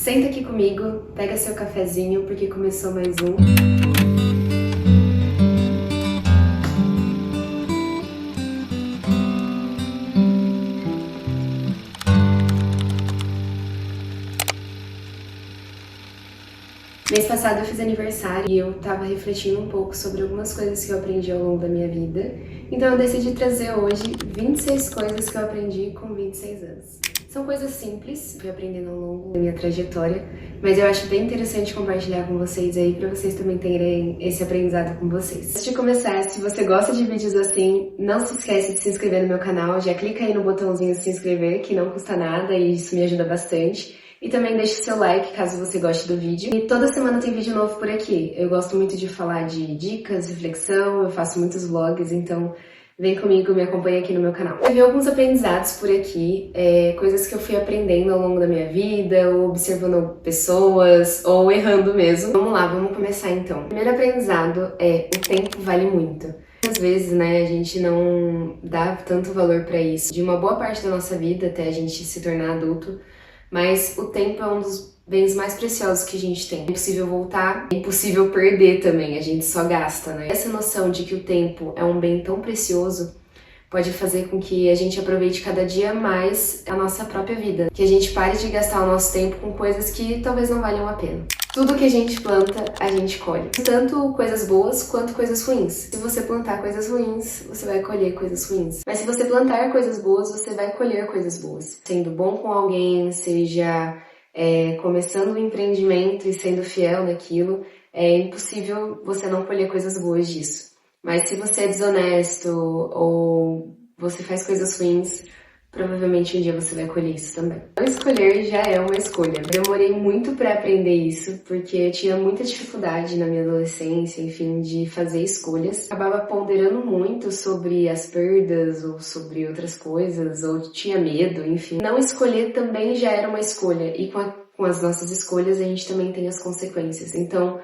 Senta aqui comigo, pega seu cafezinho, porque começou mais um. Mês passado eu fiz aniversário e eu tava refletindo um pouco sobre algumas coisas que eu aprendi ao longo da minha vida. Então eu decidi trazer hoje 26 coisas que eu aprendi com 26 anos. São coisas simples, que eu aprendendo ao longo da minha trajetória, mas eu acho bem interessante compartilhar com vocês aí, pra vocês também terem esse aprendizado com vocês. Antes de começar, se você gosta de vídeos assim, não se esquece de se inscrever no meu canal, já clica aí no botãozinho se inscrever, que não custa nada e isso me ajuda bastante. E também deixe o seu like caso você goste do vídeo. E toda semana tem vídeo novo por aqui. Eu gosto muito de falar de dicas, reflexão, eu faço muitos vlogs, então vem comigo, me acompanha aqui no meu canal. Eu vi alguns aprendizados por aqui, coisas que eu fui aprendendo ao longo da minha vida, ou observando pessoas, ou errando mesmo. Vamos lá, vamos começar então. O primeiro aprendizado é: o tempo vale muito. Às vezes, né, a gente não dá tanto valor pra isso, de uma boa parte da nossa vida até a gente se tornar adulto, mas o tempo é um dos bens mais preciosos que a gente tem. É impossível voltar, é impossível perder também, a gente só gasta, né? Essa noção de que o tempo é um bem tão precioso pode fazer com que a gente aproveite cada dia mais a nossa própria vida. Que a gente pare de gastar o nosso tempo com coisas que talvez não valham a pena. Tudo que a gente planta, a gente colhe. Tanto coisas boas quanto coisas ruins. Se você plantar coisas ruins, você vai colher coisas ruins. Mas se você plantar coisas boas, você vai colher coisas boas. Sendo bom com alguém, seja começando um empreendimento e sendo fiel naquilo, é impossível você não colher coisas boas disso. Mas se você é desonesto ou você faz coisas ruins, provavelmente um dia você vai colher isso também. Não escolher já é uma escolha. Eu demorei muito para aprender isso, porque eu tinha muita dificuldade na minha adolescência, enfim, de fazer escolhas. Acabava ponderando muito sobre as perdas ou sobre outras coisas, ou tinha medo, enfim. Não escolher também já era uma escolha, e com as nossas escolhas a gente também tem as consequências. Então,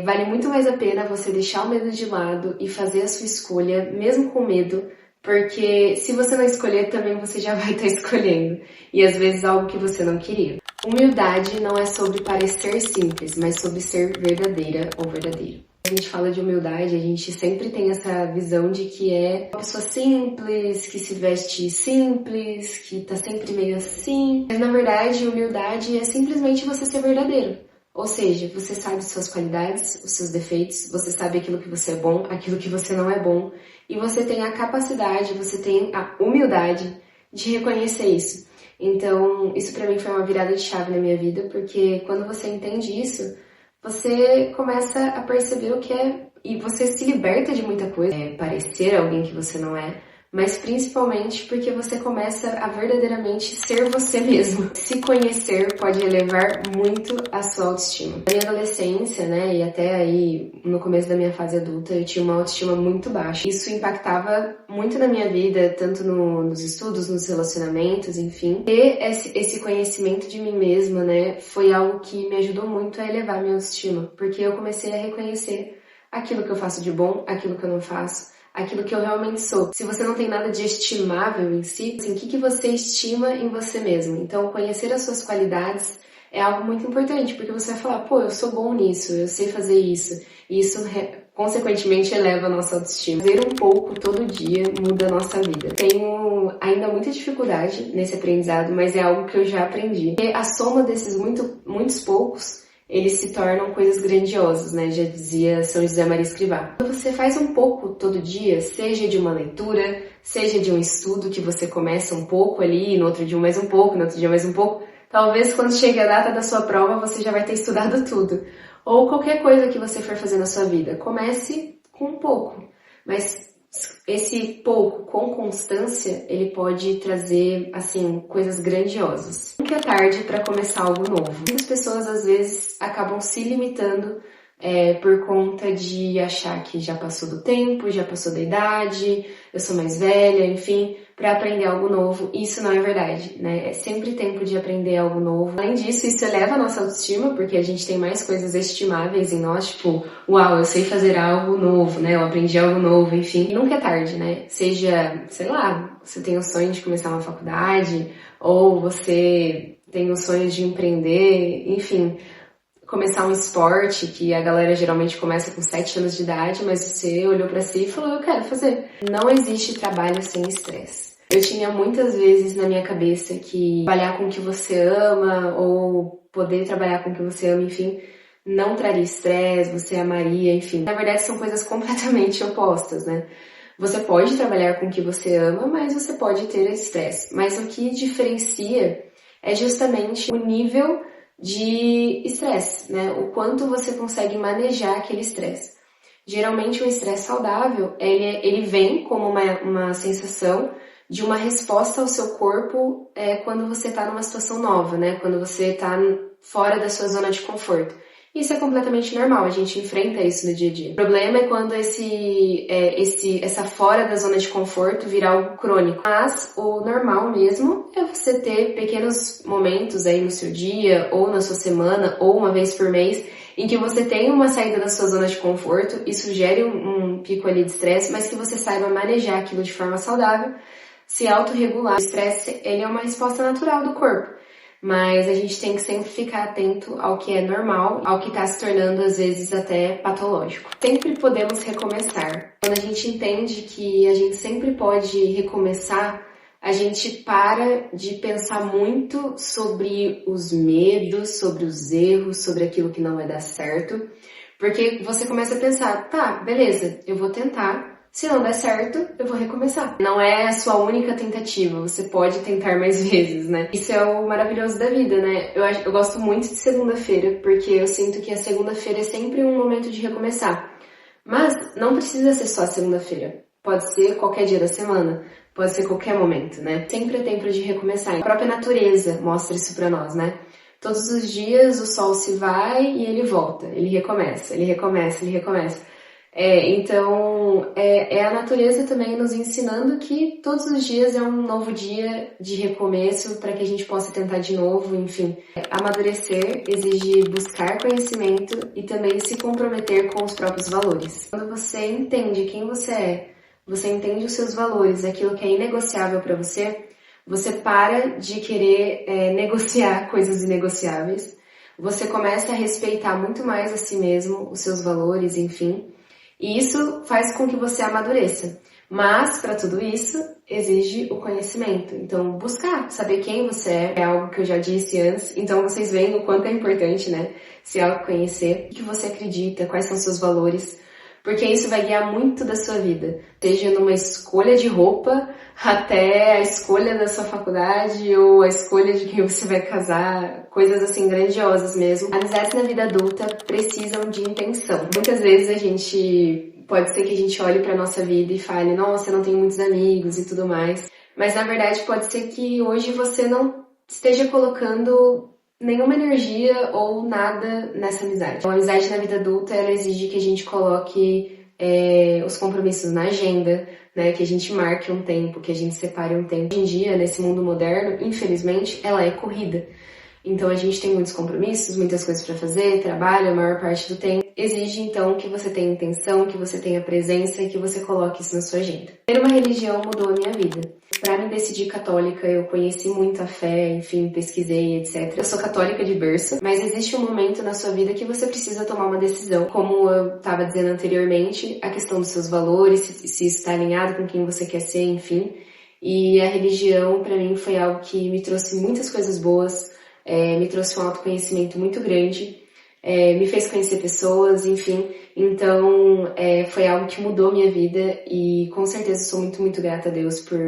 vale muito mais a pena você deixar o medo de lado e fazer a sua escolha, mesmo com medo, porque se você não escolher, também você já vai estar escolhendo. E às vezes algo que você não queria. Humildade não é sobre parecer simples, mas sobre ser verdadeira ou verdadeiro. Quando a gente fala de humildade, a gente sempre tem essa visão de que é uma pessoa simples, que se veste simples, que tá sempre meio assim. Mas na verdade, humildade é simplesmente você ser verdadeiro. Ou seja, você sabe suas qualidades, os seus defeitos, você sabe aquilo que você é bom, aquilo que você não é bom, e você tem a capacidade, você tem a humildade de reconhecer isso. Então, isso pra mim foi uma virada de chave na minha vida, porque quando você entende isso, você começa a perceber o que é, e você se liberta de muita coisa, parecer alguém que você não é, mas principalmente porque você começa a verdadeiramente ser você mesmo. Se conhecer pode elevar muito a sua autoestima. Na minha adolescência, né, e até aí no começo da minha fase adulta, eu tinha uma autoestima muito baixa. Isso impactava muito na minha vida, tanto nos estudos, nos relacionamentos, enfim. Ter esse conhecimento de mim mesma, né, foi algo que me ajudou muito a elevar minha autoestima, porque eu comecei a reconhecer aquilo que eu faço de bom, aquilo que eu não faço, aquilo que eu realmente sou. Se você não tem nada de estimável em si, assim, o que você estima em você mesmo? Então, conhecer as suas qualidades é algo muito importante, porque você vai falar, pô, eu sou bom nisso, eu sei fazer isso. E isso, consequentemente, eleva a nossa autoestima. Fazer um pouco todo dia muda a nossa vida. Tenho ainda muita dificuldade nesse aprendizado, mas é algo que eu já aprendi. E a soma desses muitos poucos, eles se tornam coisas grandiosas, né? Já dizia São José Maria Escrivá. Quando você faz um pouco todo dia, seja de uma leitura, seja de um estudo que você começa um pouco ali, no outro dia mais um pouco, no outro dia mais um pouco, talvez quando chegue a data da sua prova você já vai ter estudado tudo. Ou qualquer coisa que você for fazer na sua vida, comece com um pouco, mas esse pouco com constância, ele pode trazer, assim, coisas grandiosas. Nunca é tarde para começar algo novo. Muitas pessoas, às vezes, acabam se limitando por conta de achar que já passou do tempo, já passou da idade, eu sou mais velha, enfim, para aprender algo novo. Isso não é verdade, né? É sempre tempo de aprender algo novo. Além disso, isso eleva a nossa autoestima, porque a gente tem mais coisas estimáveis em nós, tipo, uau, eu sei fazer algo novo, né? Eu aprendi algo novo, enfim. E nunca é tarde, né? Seja, sei lá, você tem o sonho de começar uma faculdade, ou você tem o sonho de empreender, enfim, começar um esporte que a galera geralmente começa com 7 anos de idade, mas você olhou pra si e falou, eu quero fazer. Não existe trabalho sem estresse. Eu tinha muitas vezes na minha cabeça que trabalhar com o que você ama ou poder trabalhar com o que você ama, enfim, não traria estresse, você amaria, enfim. Na verdade, são coisas completamente opostas, né? Você pode trabalhar com o que você ama, mas você pode ter estresse. Mas o que diferencia é justamente o nível de estresse, né? O quanto você consegue manejar aquele estresse. Geralmente, o estresse saudável, ele vem como uma sensação de uma resposta ao seu corpo quando você está numa situação nova, né? Quando você está fora da sua zona de conforto. Isso é completamente normal, a gente enfrenta isso no dia a dia. O problema é quando essa fora da zona de conforto virar algo crônico. Mas o normal mesmo é você ter pequenos momentos aí no seu dia, ou na sua semana, ou uma vez por mês, em que você tem uma saída da sua zona de conforto, isso gere um pico ali de estresse, mas que você saiba manejar aquilo de forma saudável, se autorregular. O estresse, ele é uma resposta natural do corpo. Mas a gente tem que sempre ficar atento ao que é normal, ao que está se tornando às vezes até patológico. Sempre podemos recomeçar. Quando a gente entende que a gente sempre pode recomeçar, a gente para de pensar muito sobre os medos, sobre os erros, sobre aquilo que não vai dar certo, porque você começa a pensar, tá, beleza, eu vou tentar. Se não der certo, eu vou recomeçar. Não é a sua única tentativa, você pode tentar mais vezes, né? Isso é o maravilhoso da vida, né? Eu gosto muito de segunda-feira, porque eu sinto que a segunda-feira é sempre um momento de recomeçar. Mas não precisa ser só a segunda-feira. Pode ser qualquer dia da semana, pode ser qualquer momento, né? Sempre é tempo de recomeçar. A própria natureza mostra isso pra nós, né? Todos os dias o sol se vai e ele volta, ele recomeça, ele recomeça, ele recomeça. Então, é a natureza também nos ensinando que todos os dias é um novo dia de recomeço para que a gente possa tentar de novo, enfim. Amadurecer exige buscar conhecimento e também se comprometer com os próprios valores. Quando você entende quem você entende os seus valores, aquilo que é inegociável para você para de querer negociar coisas inegociáveis, você começa a respeitar muito mais a si mesmo, os seus valores, enfim. E isso faz com que você amadureça. Mas, para tudo isso, exige o conhecimento. Então, buscar, saber quem você é algo que eu já disse antes. Então, vocês veem o quanto é importante, né? Se autoconhecer, o que você acredita, quais são seus valores. Porque isso vai guiar muito da sua vida. Seja numa escolha de roupa, até a escolha da sua faculdade ou a escolha de quem você vai casar, coisas assim grandiosas mesmo. Amizades na vida adulta precisam de intenção. Muitas vezes pode ser que a gente olhe pra nossa vida e fale, nossa, eu não tenho muitos amigos e tudo mais. Mas na verdade pode ser que hoje você não esteja colocando nenhuma energia ou nada nessa amizade. Então, a amizade na vida adulta, ela exige que a gente coloque os compromissos na agenda, né? Que a gente marque um tempo, que a gente separe um tempo. Hoje em dia, nesse mundo moderno, infelizmente, ela é corrida. Então, a gente tem muitos compromissos, muitas coisas para fazer, trabalho a maior parte do tempo. Exige, então, que você tenha intenção, que você tenha presença e que você coloque isso na sua agenda. Ter uma religião mudou a minha vida. Para me decidir católica, eu conheci muito a fé, enfim, pesquisei, etc. Eu sou católica de berço, mas existe um momento na sua vida que você precisa tomar uma decisão. Como eu estava dizendo anteriormente, a questão dos seus valores, se isso está alinhado com quem você quer ser, enfim. E a religião, para mim, foi algo que me trouxe muitas coisas boas, me trouxe um autoconhecimento muito grande, me fez conhecer pessoas, enfim. Então, foi algo que mudou minha vida e com certeza sou muito, muito grata a Deus por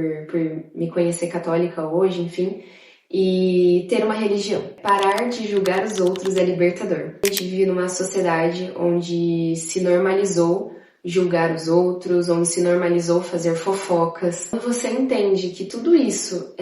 me conhecer católica hoje, enfim, e ter uma religião. Parar de julgar os outros é libertador. A gente vive numa sociedade onde se normalizou julgar os outros, onde se normalizou fazer fofocas. Quando você entende que tudo isso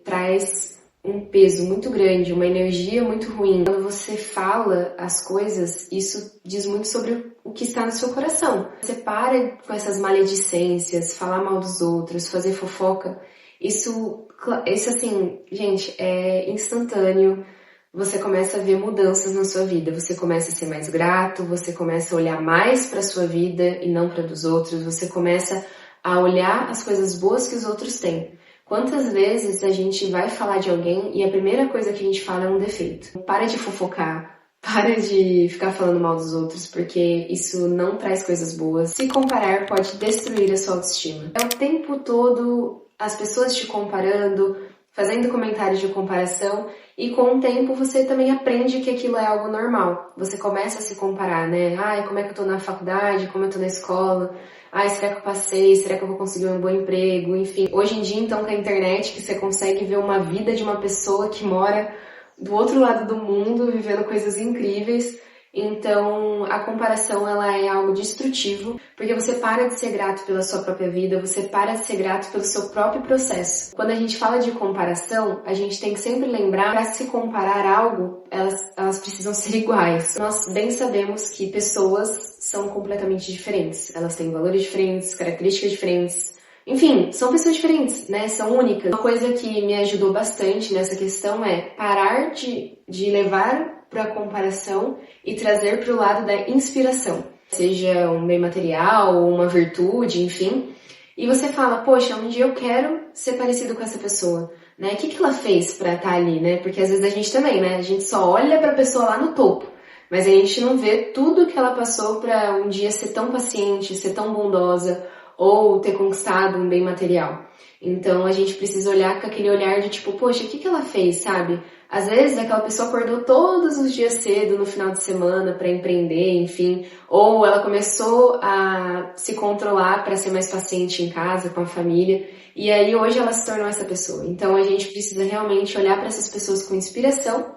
traz um peso muito grande, uma energia muito ruim. Quando você fala as coisas, isso diz muito sobre o que está no seu coração. Você para com essas maledicências, falar mal dos outros, fazer fofoca. Isso assim, gente, é instantâneo. Você começa a ver mudanças na sua vida. Você começa a ser mais grato, você começa a olhar mais para a sua vida e não para dos outros. Você começa a olhar as coisas boas que os outros têm. Quantas vezes a gente vai falar de alguém e a primeira coisa que a gente fala é um defeito? Para de fofocar, para de ficar falando mal dos outros, porque isso não traz coisas boas. Se comparar pode destruir a sua autoestima. É o tempo todo as pessoas te comparando, fazendo comentários de comparação, e com o tempo você também aprende que aquilo é algo normal. Você começa a se comparar, né? Ai, como é que eu tô na faculdade, como eu tô na escola, ai, será que eu passei, será que eu vou conseguir um bom emprego, enfim. Hoje em dia, então, com a internet, que você consegue ver uma vida de uma pessoa que mora do outro lado do mundo, vivendo coisas incríveis. Então, a comparação, ela é algo destrutivo, porque você para de ser grato pela sua própria vida, você para de ser grato pelo seu próprio processo. Quando a gente fala de comparação, a gente tem que sempre lembrar, para se comparar algo, elas precisam ser iguais. Nós bem sabemos que pessoas são completamente diferentes, elas têm valores diferentes, características diferentes, enfim, são pessoas diferentes, né? São únicas. Uma coisa que me ajudou bastante nessa questão é parar de levar para a comparação e trazer para o lado da inspiração. Seja um bem material ou uma virtude, enfim. E você fala, poxa, um dia eu quero ser parecido com essa pessoa, né? O que ela fez para estar ali, né? Porque às vezes a gente também, né? A gente só olha para a pessoa lá no topo, mas a gente não vê tudo que ela passou para um dia ser tão paciente, ser tão bondosa, ou ter conquistado um bem material. Então a gente precisa olhar com aquele olhar de tipo, poxa, o que ela fez, sabe? Às vezes aquela pessoa acordou todos os dias cedo no final de semana para empreender, enfim, ou ela começou a se controlar para ser mais paciente em casa, com a família, e aí hoje ela se tornou essa pessoa. Então a gente precisa realmente olhar para essas pessoas com inspiração,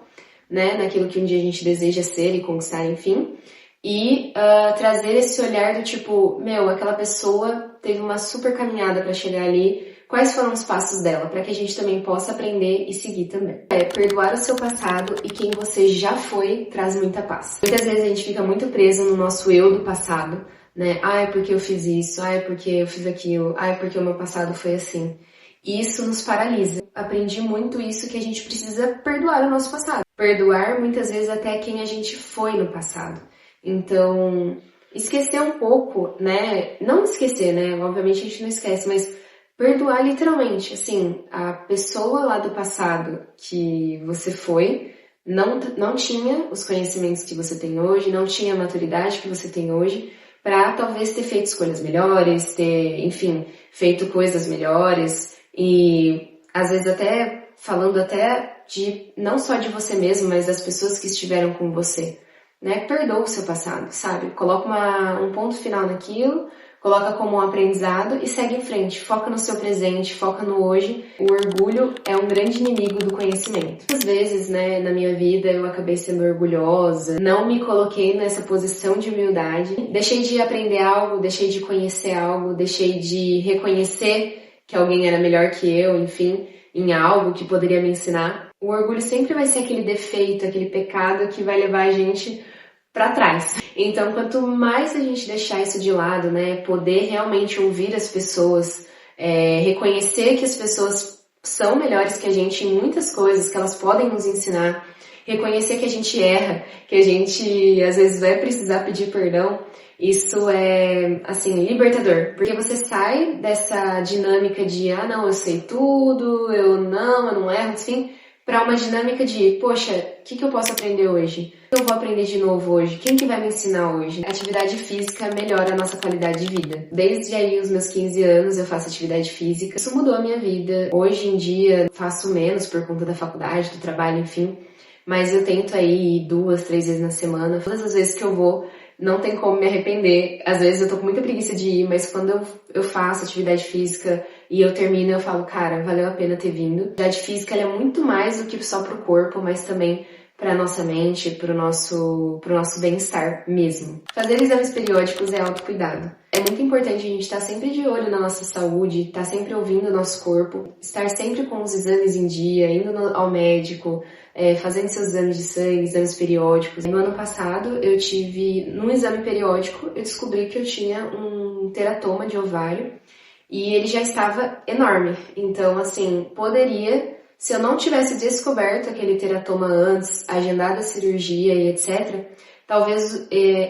né, naquilo que um dia a gente deseja ser e conquistar, enfim, e trazer esse olhar do tipo, meu, aquela pessoa teve uma super caminhada para chegar ali, quais foram os passos dela, para que a gente também possa aprender e seguir também. Perdoar o seu passado e quem você já foi traz muita paz. Muitas vezes a gente fica muito preso no nosso eu do passado, né? Ai, porque eu fiz isso, ai, porque eu fiz aquilo, ai, porque o meu passado foi assim. E isso nos paralisa. Aprendi muito isso, que a gente precisa perdoar o nosso passado. Perdoar muitas vezes até quem a gente foi no passado. Então, esquecer um pouco, né? Não esquecer, né? Obviamente a gente não esquece, mas perdoar literalmente. Assim, a pessoa lá do passado que você foi não tinha os conhecimentos que você tem hoje, não tinha a maturidade que você tem hoje para talvez ter feito escolhas melhores, ter, enfim, feito coisas melhores e às vezes até falando até de não só de você mesmo, mas das pessoas que estiveram com você. Né? Perdoa o seu passado, sabe? Coloca um ponto final naquilo, coloca como um aprendizado e segue em frente. Foca no seu presente, foca no hoje. O orgulho é um grande inimigo do conhecimento. Muitas vezes, né, na minha vida eu acabei sendo orgulhosa, não me coloquei nessa posição de humildade, deixei de aprender algo, deixei de conhecer algo, deixei de reconhecer que alguém era melhor que eu, enfim, em algo que poderia me ensinar. O orgulho sempre vai ser aquele defeito, aquele pecado que vai levar a gente para trás. Então, quanto mais a gente deixar isso de lado, né, poder realmente ouvir as pessoas, reconhecer que as pessoas são melhores que a gente em muitas coisas, que elas podem nos ensinar, reconhecer que a gente erra, que a gente às vezes vai precisar pedir perdão, isso é, assim, libertador. Porque você sai dessa dinâmica de, não, eu sei tudo, eu não erro, enfim, para uma dinâmica de, poxa, o que eu posso aprender hoje? O que eu vou aprender de novo hoje? Quem que vai me ensinar hoje? A atividade física melhora a nossa qualidade de vida. Desde aí, os meus 15 anos, eu faço atividade física. Isso mudou a minha vida. Hoje em dia, faço menos por conta da faculdade, do trabalho, enfim. Mas eu tento aí ir 2, 3 vezes na semana. Todas as vezes que eu vou, não tem como me arrepender. Às vezes eu tô com muita preguiça de ir, mas quando eu faço atividade física e eu termino, eu falo, cara, valeu a pena ter vindo. A atividade física ela é muito mais do que só pro corpo, mas também para nossa mente, pro nosso bem-estar mesmo. Fazer exames periódicos é autocuidado. É muito importante a gente estar sempre de olho na nossa saúde, estar sempre ouvindo o nosso corpo, estar sempre com os exames em dia, indo ao médico, fazendo seus exames de sangue, exames periódicos. No ano passado, num exame periódico, eu descobri que eu tinha um teratoma de ovário e ele já estava enorme. Então, assim, se eu não tivesse descoberto aquele teratoma antes, agendado a cirurgia e etc., talvez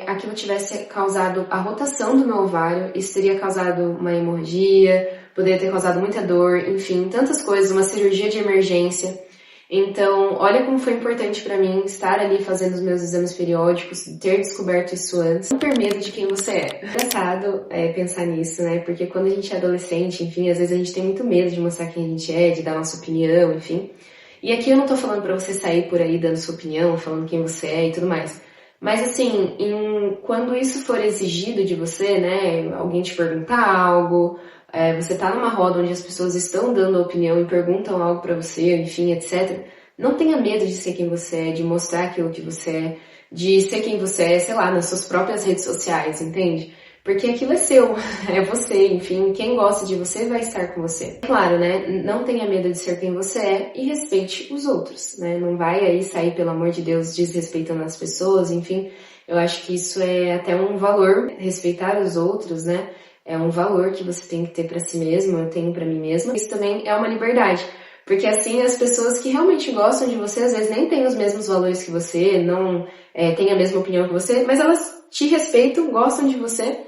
aquilo tivesse causado a rotação do meu ovário, isso teria causado uma hemorragia, poderia ter causado muita dor, enfim, tantas coisas, uma cirurgia de emergência. Então, olha como foi importante pra mim estar ali fazendo os meus exames periódicos, ter descoberto isso antes, não ter medo de quem você é. É engraçado pensar nisso, né? Porque quando a gente é adolescente, enfim, às vezes a gente tem muito medo de mostrar quem a gente é, de dar nossa opinião, enfim. E aqui eu não tô falando pra você sair por aí dando sua opinião, falando quem você é e tudo mais. Mas assim, quando isso for exigido de você, né, alguém te perguntar algo, você tá numa roda onde as pessoas estão dando opinião e perguntam algo pra você, enfim, etc. Não tenha medo de ser quem você é, de mostrar aquilo que você é, de ser quem você é, sei lá, nas suas próprias redes sociais, entende? Porque aquilo é seu, é você, enfim, quem gosta de você vai estar com você. Claro, né, não tenha medo de ser quem você é e respeite os outros, né, não vai aí sair, pelo amor de Deus, desrespeitando as pessoas, enfim, eu acho que isso é até um valor, respeitar os outros, né, é um valor que você tem que ter pra si mesmo, eu tenho pra mim mesma. Isso também é uma liberdade, porque assim as pessoas que realmente gostam de você, às vezes nem têm os mesmos valores que você, não têm a mesma opinião que você, mas elas te respeitam, gostam de você,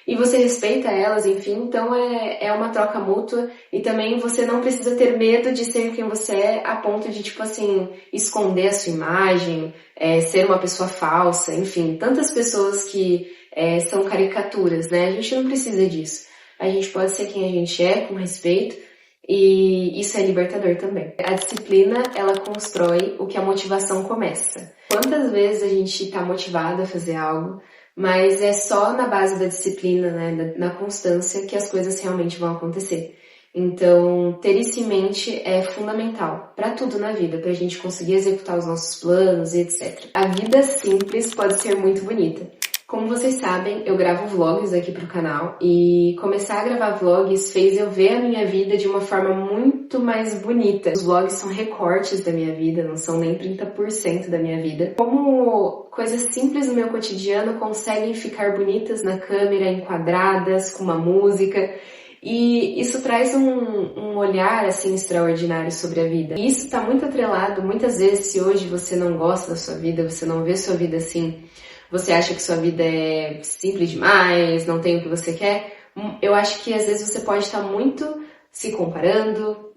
e você respeita elas, enfim, então é uma troca mútua e também você não precisa ter medo de ser quem você é a ponto de, tipo assim, esconder a sua imagem, ser uma pessoa falsa, enfim, tantas pessoas que são caricaturas, né? A gente não precisa disso. A gente pode ser quem a gente é, com respeito, e isso é libertador também. A disciplina, ela constrói o que a motivação começa. Quantas vezes a gente tá motivado a fazer algo, mas é só na base da disciplina, né, na constância, que as coisas realmente vão acontecer. Então, ter isso em mente é fundamental para tudo na vida, para a gente conseguir executar os nossos planos e etc. A vida simples pode ser muito bonita. Como vocês sabem, eu gravo vlogs aqui pro canal e começar a gravar vlogs fez eu ver a minha vida de uma forma muito mais bonita. Os vlogs são recortes da minha vida, não são nem 30% da minha vida. Como coisas simples do meu cotidiano conseguem ficar bonitas na câmera, enquadradas, com uma música. E isso traz um olhar, assim, extraordinário sobre a vida. E isso tá muito atrelado, muitas vezes, se hoje você não gosta da sua vida, você não vê sua vida assim, você acha que sua vida é simples demais, não tem o que você quer, eu acho que às vezes você pode estar muito se comparando,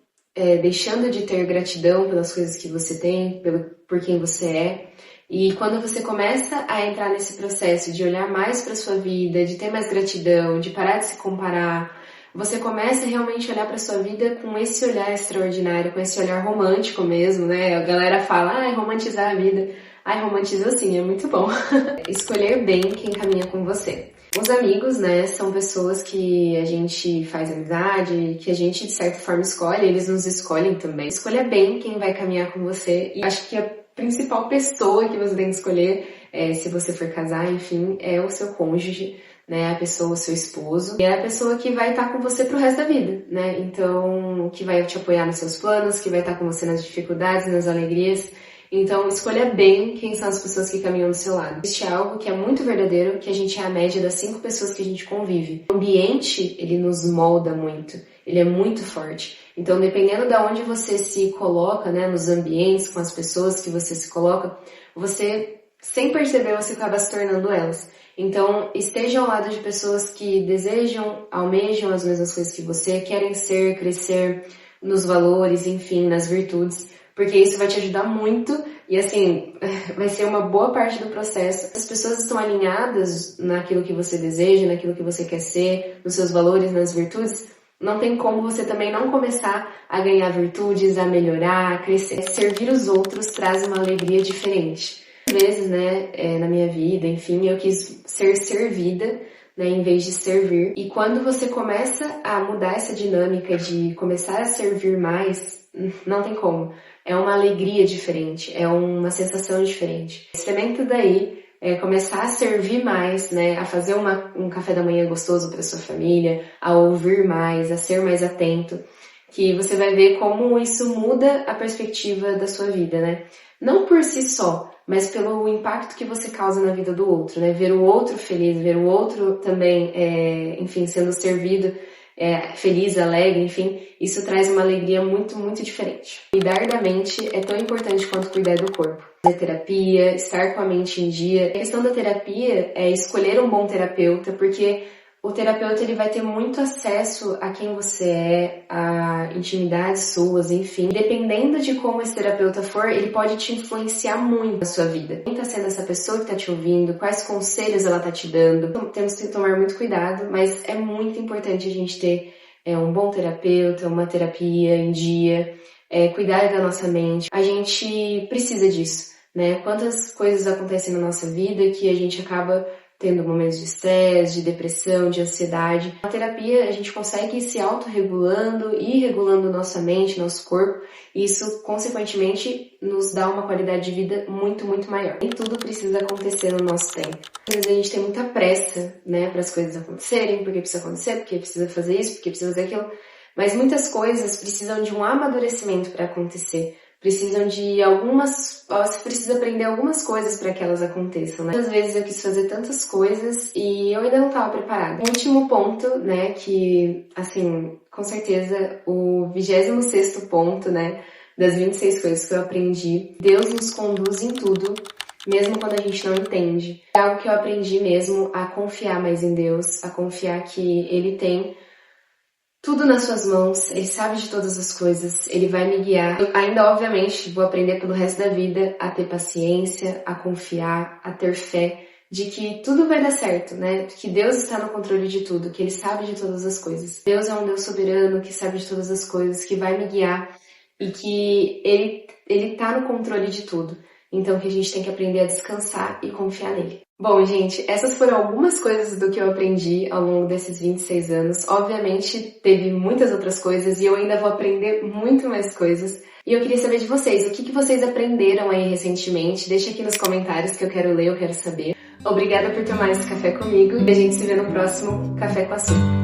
deixando de ter gratidão pelas coisas que você tem, por quem você é. E quando você começa a entrar nesse processo de olhar mais para sua vida, de ter mais gratidão, de parar de se comparar, você começa realmente a olhar para sua vida com esse olhar extraordinário, com esse olhar romântico mesmo, né? A galera fala, romantizar a vida. Romantiza sim, é muito bom. Escolher bem quem caminha com você. Os amigos, né, são pessoas que a gente faz amizade, que a gente de certa forma escolhe, eles nos escolhem também. Escolha bem quem vai caminhar com você. E acho que a principal pessoa que você tem que escolher, se você for casar, enfim, é o seu cônjuge, né, a pessoa, o seu esposo. E é a pessoa que vai estar com você pro resto da vida, né? Então, que vai te apoiar nos seus planos, que vai estar com você nas dificuldades, nas alegrias. Então, escolha bem quem são as pessoas que caminham do seu lado. Existe algo que é muito verdadeiro, que a gente é a média das 5 pessoas que a gente convive. O ambiente, ele nos molda muito, ele é muito forte. Então, dependendo de onde você se coloca, né, nos ambientes, com as pessoas que você se coloca, você, sem perceber, você acaba se tornando elas. Então, esteja ao lado de pessoas que desejam, almejam as mesmas coisas que você, querem ser, crescer nos valores, enfim, nas virtudes, porque isso vai te ajudar muito e, assim, vai ser uma boa parte do processo. As pessoas estão alinhadas naquilo que você deseja, naquilo que você quer ser, nos seus valores, nas virtudes, não tem como você também não começar a ganhar virtudes, a melhorar, a crescer. Servir os outros traz uma alegria diferente. Às vezes, né, na minha vida, enfim, eu quis ser servida, né, em vez de servir. E quando você começa a mudar essa dinâmica de começar a servir mais, não tem como. É uma alegria diferente, é uma sensação diferente. Experimenta daí, começar a servir mais, né, a fazer um café da manhã gostoso para sua família, a ouvir mais, a ser mais atento, que você vai ver como isso muda a perspectiva da sua vida, né? Não por si só, mas pelo impacto que você causa na vida do outro, né? Ver o outro feliz, ver o outro também, enfim, sendo servido, feliz, alegre, enfim, isso traz uma alegria muito, muito diferente. Cuidar da mente é tão importante quanto cuidar do corpo. Fazer terapia, estar com a mente em dia. A questão da terapia é escolher um bom terapeuta, porque o terapeuta ele vai ter muito acesso a quem você é, a intimidades suas, enfim. Dependendo de como esse terapeuta for, ele pode te influenciar muito na sua vida. Quem tá sendo essa pessoa que tá te ouvindo, quais conselhos ela tá te dando. Então, temos que tomar muito cuidado, mas é muito importante a gente ter um bom terapeuta, uma terapia em dia, cuidar da nossa mente. A gente precisa disso, né? Quantas coisas acontecem na nossa vida que a gente acaba tendo momentos de estresse, de depressão, de ansiedade. Na terapia a gente consegue ir se autorregulando e regulando nossa mente, nosso corpo, e isso consequentemente nos dá uma qualidade de vida muito, muito maior. Nem tudo precisa acontecer no nosso tempo. Às vezes a gente tem muita pressa, né, para as coisas acontecerem, porque precisa acontecer, porque precisa fazer isso, porque precisa fazer aquilo, mas muitas coisas precisam de um amadurecimento para acontecer. Precisam de você precisa aprender algumas coisas para que elas aconteçam, né? Muitas vezes eu quis fazer tantas coisas e eu ainda não estava preparada. O último ponto, né, que, assim, com certeza o 26º ponto, né, das 26 coisas que eu aprendi, Deus nos conduz em tudo, mesmo quando a gente não entende. É algo que eu aprendi mesmo a confiar mais em Deus, a confiar que Ele tem tudo nas suas mãos, Ele sabe de todas as coisas, Ele vai me guiar. Eu ainda, obviamente, vou aprender pelo resto da vida a ter paciência, a confiar, a ter fé de que tudo vai dar certo, né? Que Deus está no controle de tudo, que Ele sabe de todas as coisas. Deus é um Deus soberano que sabe de todas as coisas, que vai me guiar e que Ele tá no controle de tudo. Então que a gente tem que aprender a descansar e confiar nele. Bom, gente, essas foram algumas coisas do que eu aprendi ao longo desses 26 anos. Obviamente, teve muitas outras coisas e eu ainda vou aprender muito mais coisas. E eu queria saber de vocês, o que vocês aprenderam aí recentemente? Deixa aqui nos comentários que eu quero ler, eu quero saber. Obrigada por tomar esse café comigo e a gente se vê no próximo Café com Açúcar.